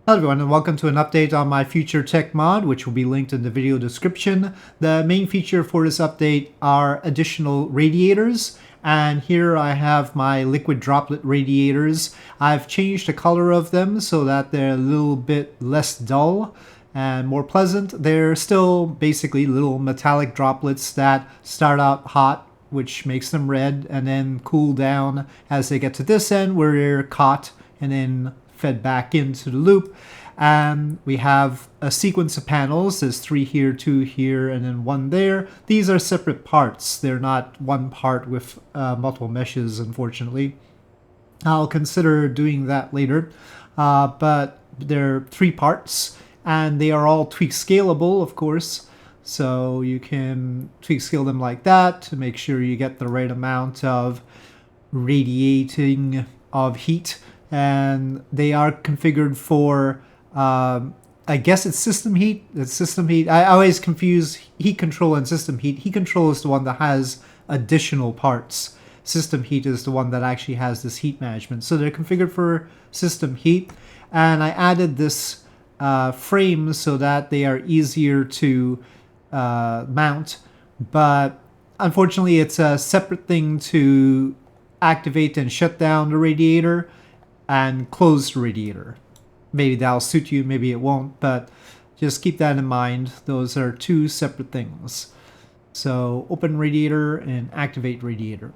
Hello everyone and welcome to an update on my future tech mod, which will be linked in the video description. The main feature for this update are additional radiators, and here I have my liquid droplet radiators. I've changed the color of them so that they're a little bit less dull and more pleasant. They're still basically little metallic droplets that start out hot, which makes them red, and then cool down as they get to this end where they're caught and then fed back into the loop. And we have a sequence of panels. There's 3 here, 2 here, and then 1 there. These are separate parts. They're not one part with multiple meshes, unfortunately. I'll consider doing that later. But they're 3 parts, and they are all tweak scalable, of course. So you can tweak scale them like that to make sure you get the right amount of radiating of heat. And they are configured for, I guess it's system heat. It's system heat. I always confuse heat control and system heat. Heat control is the one that has additional parts. System heat is the one that actually has this heat management. So they're configured for system heat. And I added this frame so that they are easier to mount. But unfortunately, it's a separate thing to activate and shut down the radiator and close the radiator. Maybe that'll suit you, maybe it won't, but just keep that in mind. Those are 2 separate things. So open radiator and activate radiator.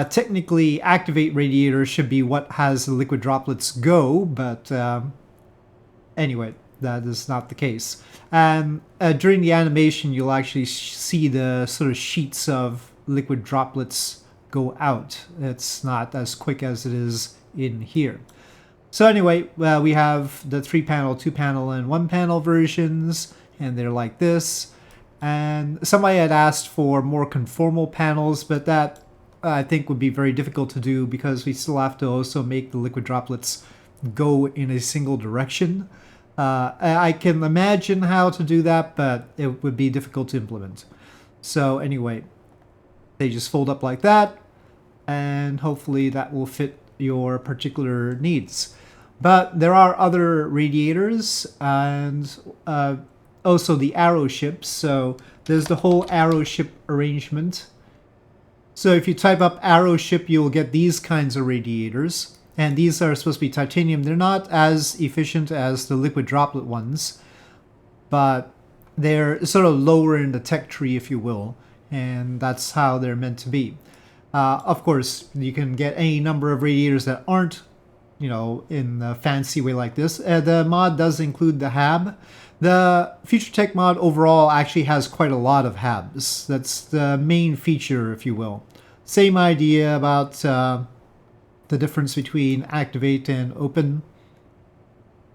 Technically, activate radiator should be what has the liquid droplets go, but anyway, that is not the case. And during the animation, you'll actually see the sort of sheets of liquid droplets go out. It's not as quick as it is in here. So anyway, we have the 3-panel, 2-panel, and 1-panel versions, and they're like this. And somebody had asked for more conformal panels, but that I think would be very difficult to do because we still have to also make the liquid droplets go in a single direction. I can imagine how to do that, but it would be difficult to implement. So anyway, they just fold up like that, and hopefully that will fit your particular needs. But there are other radiators and also the arrow ships. So there's the whole arrow ship arrangement. So if you type up arrow ship, you'll get these kinds of radiators. And these are supposed to be titanium. They're not as efficient as the liquid droplet ones, but they're sort of lower in the tech tree, if you will. And that's how they're meant to be. Of course, you can get any number of radiators that aren't, in a fancy way like this. The mod does include the hab. The Future Tech mod overall actually has quite a lot of habs. That's the main feature, if you will. Same idea about the difference between activate and open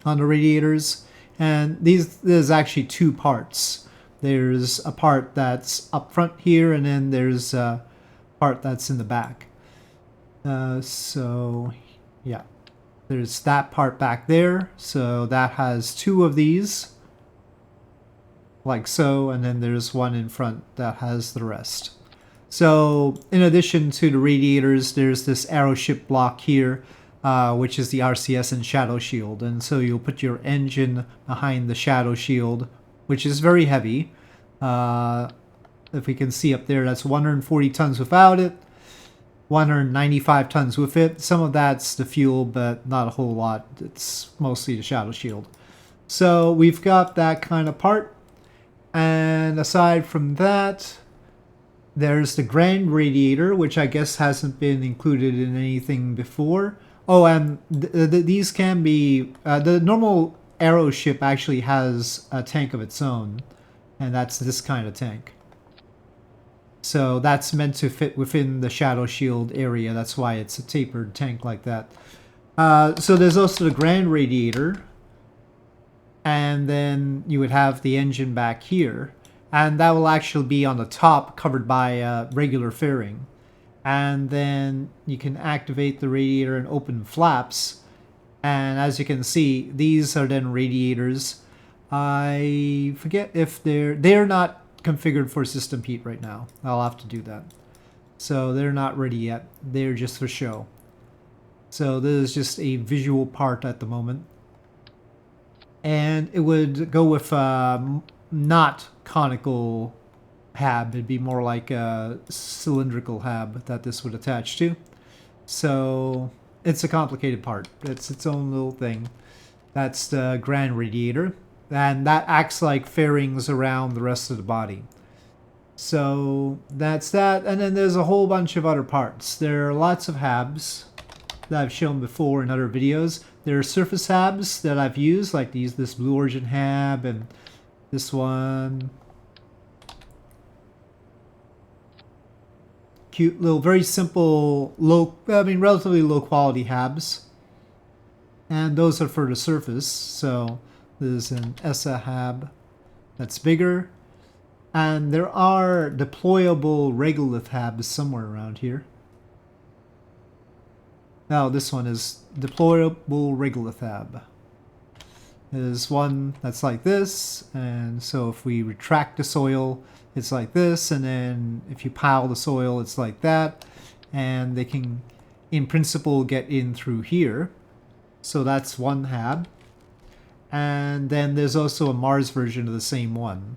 on the radiators. And there's actually 2 parts. There's a part that's up front here, and then there's part that's in the back. So yeah, there's that part back there. So that has 2 of these, like so, and then there's one in front that has the rest. So in addition to the radiators, there's this arrow ship block here, which is the RCS and shadow shield. And so you'll put your engine behind the shadow shield, which is very heavy. If we can see up there, that's 140 tons without it, 195 tons with it. Some of that's the fuel, but not a whole lot. It's mostly the shadow shield. So we've got that kind of part. And aside from that, there's the grand radiator, which I guess hasn't been included in anything before. Oh, and these can be... the normal arrow ship actually has a tank of its own, and that's this kind of tank. So that's meant to fit within the shadow shield area. That's why it's a tapered tank like that. So there's also the grand radiator. And then you would have the engine back here. And that will actually be on the top, covered by regular fairing. And then you can activate the radiator and open flaps. And as you can see, these are then radiators. I forget if they're not configured for system heat right now. I'll have to do that. So they're not ready yet. They're just for show. So this is just a visual part at the moment. and it would go with not conical hab. It'd be more like a cylindrical hab that this would attach to. So it's a complicated part. It's its own little thing. That's the grand radiator, and that acts like fairings around the rest of the body. So that's that, and then there's a whole bunch of other parts. There are lots of habs that I've shown before in other videos. There are surface habs that I've used, like this Blue Origin hab and this one. Cute little, very simple, relatively low quality habs. And those are for the surface. So there's an ESA hab that's bigger. And there are deployable regolith habs somewhere around here. Now this one is deployable regolith hab. There's one that's like this, and so if we retract the soil, it's like this, and then if you pile the soil, it's like that, and they can, in principle, get in through here. So that's one hab. And then there's also a Mars version of the same one.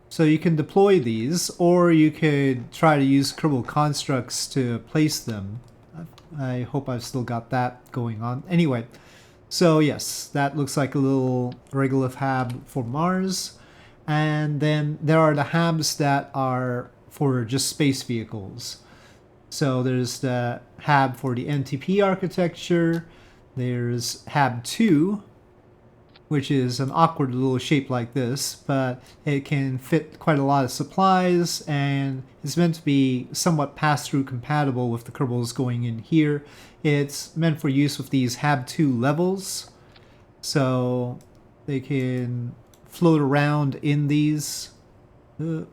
So you can deploy these, or you could try to use Kerbal constructs to place them. I hope I've still got that going on. Anyway, so yes, that looks like a little regolith hab for Mars. And then there are the habs that are for just space vehicles. So there's the hab for the NTP architecture. There's hab 2, which is an awkward little shape like this, but it can fit quite a lot of supplies, and it's meant to be somewhat pass-through compatible with the Kerbals going in here. It's meant for use with these hab 2 levels, so they can float around in these. And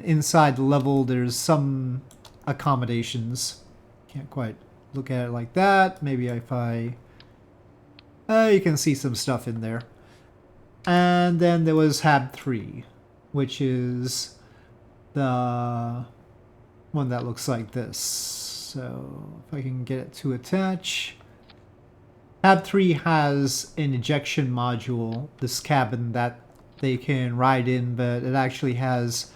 inside the level there's some accommodations. Can't quite look at it like that. Maybe if I... you can see some stuff in there. And then there was hab 3, which is the one that looks like this. So if I can get it to attach. Hab 3 has an ejection module, this cabin that they can ride in, but it actually has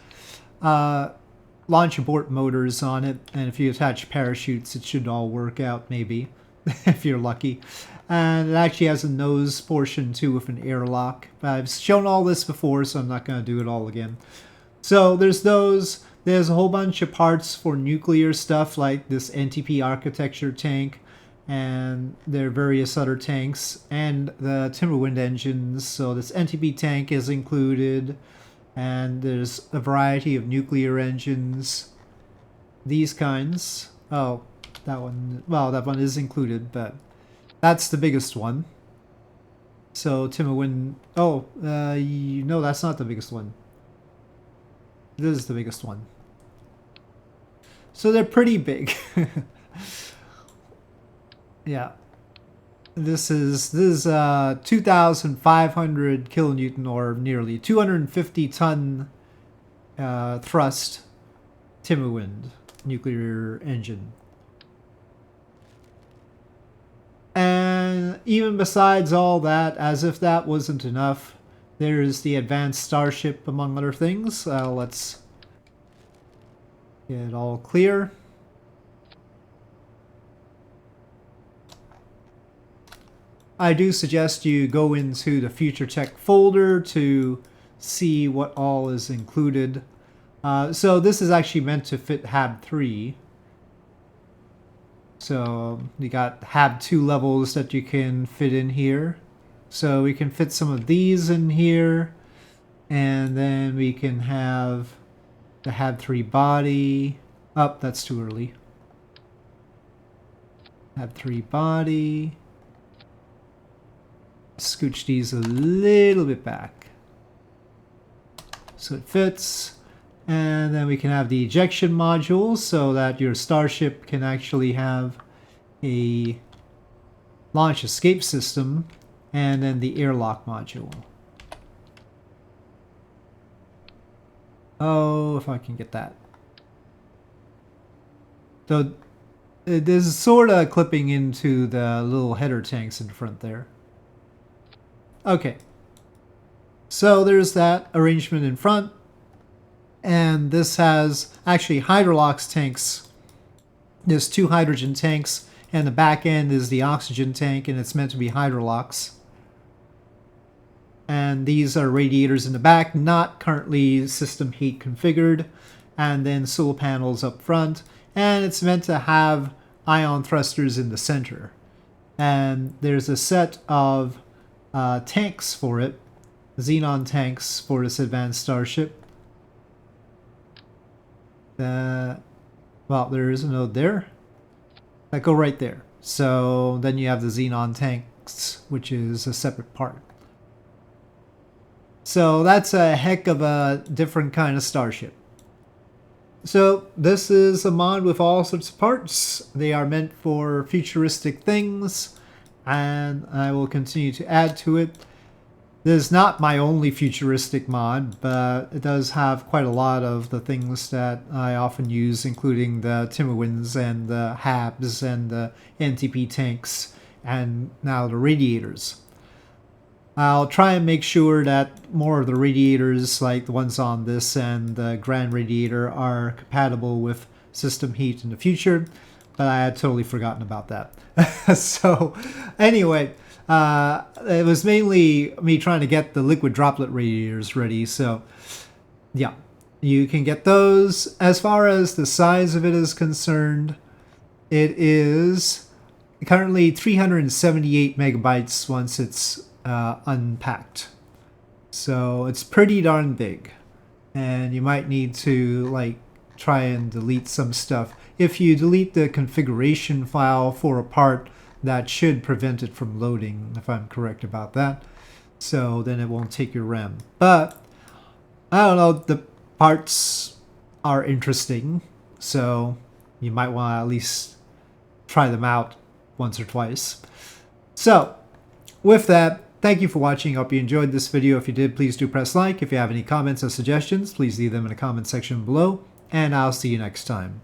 launch abort motors on it, and if you attach parachutes it should all work out, maybe, if you're lucky. And it actually has a nose portion too with an airlock. I've shown all this before, so I'm not going to do it all again. So there's those. There's a whole bunch of parts for nuclear stuff, like this NTP architecture tank, and there are various other tanks, and the Timberwind engines. So this NTP tank is included, and there's a variety of nuclear engines. These kinds. Oh, that one. Well, that one is included, but that's the biggest one. So Timberwind. Oh, no, that's not the biggest one. This is the biggest one. So they're pretty big. Yeah. This is 2,500 kilonewton, or nearly 250 ton thrust Timberwind nuclear engine. And even besides all that, as if that wasn't enough, there's the advanced starship, among other things. Let's get it all clear. I do suggest you go into the Future Tech folder to see what all is included. So this is actually meant to fit hab 3. So you got hab 2 levels that you can fit in here. So we can fit some of these in here, and then we can have the hab 3 body. Oh, that's too early. Hab 3 body. Scooch these a little bit back so it fits. And then we can have the ejection module so that your starship can actually have a launch escape system, and then the airlock module. Oh, if I can get that. So It is sort of clipping into the little header tanks in front there. Okay. So there's that arrangement in front. And this has actually hydrolox tanks. There's 2 hydrogen tanks, and the back end is the oxygen tank, and it's meant to be hydrolox. And these are radiators in the back, not currently system heat configured. And then solar panels up front. And it's meant to have ion thrusters in the center. And there's a set of tanks for it, xenon tanks for this advanced starship. Well, there is a node there. That go right there. So then you have the xenon tanks, which is a separate part. So that's a heck of a different kind of starship. So this is a mod with all sorts of parts. They are meant for futuristic things, and I will continue to add to it. This is not my only futuristic mod, but it does have quite a lot of the things that I often use, including the Timberwinds and the Habs and the NTP tanks, and now the radiators. I'll try and make sure that more of the radiators, like the ones on this and the Grand Radiator, are compatible with system heat in the future, but I had totally forgotten about that. So anyway, it was mainly me trying to get the liquid droplet radiators ready, so yeah, you can get those. As far as the size of it is concerned, it is currently 378 megabytes once it's unpacked. So it's pretty darn big, and you might need to like try and delete some stuff. If you delete the configuration file for a part, that should prevent it from loading, if I'm correct about that. So then it won't take your RAM. But I don't know, the parts are interesting, so you might want to at least try them out once or twice. So with that, thank you for watching. I hope you enjoyed this video. If you did, please do press like. If you have any comments or suggestions, please leave them in the comment section below, and I'll see you next time.